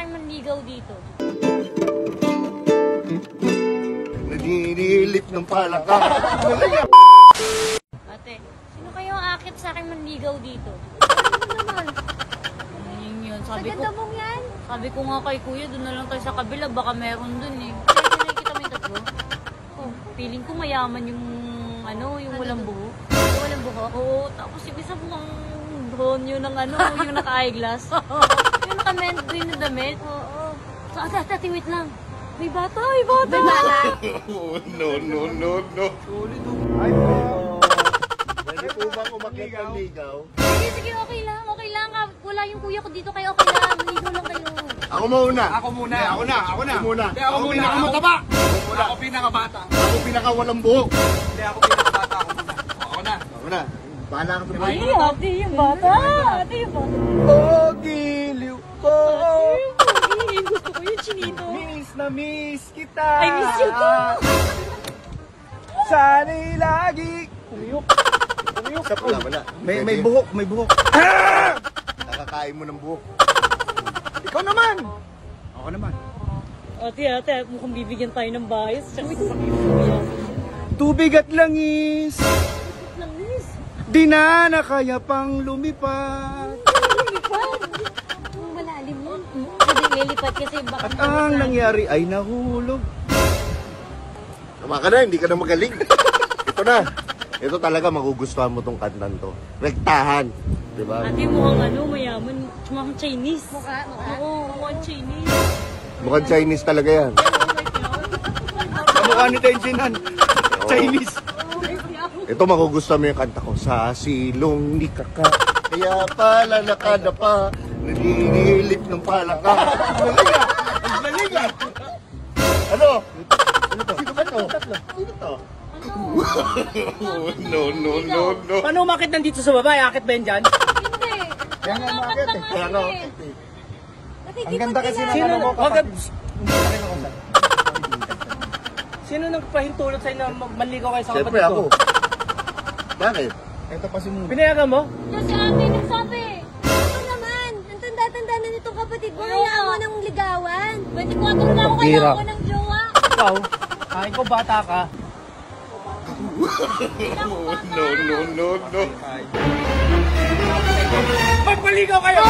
akin manligaw dito. Naninilip ng palaka. Ate, sino kayong akit sa akin manligaw dito? Ano naman? Yun. Sa ganda mong yan? Sabi ko nga kay kuya, doon na lang tayo sa kabila, baka meron dun eh. Kasi nakikita mo yung tatlo? Oh, feeling ko mayaman yung yung walang buhok. Yung walang buhok? Oo, tapos yung isa mukhang drone yun ng yung naka-eyeglass. Yung naka-men na damit. Oo. So, ate, wait lang. May bata, may bata. May bata? Oh, no. Ay po. Pwede po bang umakit ng ligaw? Sige, okay lang. Wala yung kuya ko dito, kaya okay lang. Maligo lang kayo. Ako muna. Ako muna. Ako na. Ako muna. Hindi, ako muna. Ako mataba. Ako pinakabata. Ako pinaka walang buhok. Hindi, ako pinakabata. Ako muna. Ako na. Ako na. Bahala ka sa Ay, ate yung bata. Ate yung bata. Oh, giliw ko. Ate, gusto ko yung chinito. Miss na miss kita. I miss you too. Sana'y lagi. Umiyok. Wala. May buhok. May buhok. Nakakain mo ng buhok. Ikaw naman. Ako naman. Ate, mukhang bibigyan tayo ng bias. Tsaka ito sa kuya. Tubig at langis. Langis. Di na kaya pang lumipad. Lilipad. Ang malalim yun. Sabi lilipad kasi baka At ang nangyari ay nahulog. Tama ka na, hindi ka na magaling. Ito na. Ito talaga magugustuhan mo tong kantan to. Rektahan. Diba? Ate, mukhang mayaman. Mukhang Chinese. Mukha? Oo, mukhang Chinese. Mukhang Chinese talaga yan. Kamukha ni Tenjinan. Chinese. Ito magugustuhan mo yung kanta ko. Sa silong ni kaka. Kaya pala nakadapa. Naninilip ng palaka. Ang galing ah! Ano? Sino ba to? Sino to? No. Paano umakit nandito sa baba? Akit ba yan dyan? Hindi. Kaya nga umakit eh. Kaya nga umakit eh. Ang ganda kasi na Sino Sino nagpahintulot sa'yo na manligaw kayo sa Siyempre kapatid ako. ko? Bakit? Ito pa si Mumu. Pinayagan mo? Kasi ate nagsabi. Ano naman? Ang tanda-tanda na nitong kapatid mo. Hayaan mo ng ligawan. 24 na ako kaya ako ng jowa. Ikaw? Ikaw bata ka. No. Magpaligaw kayo!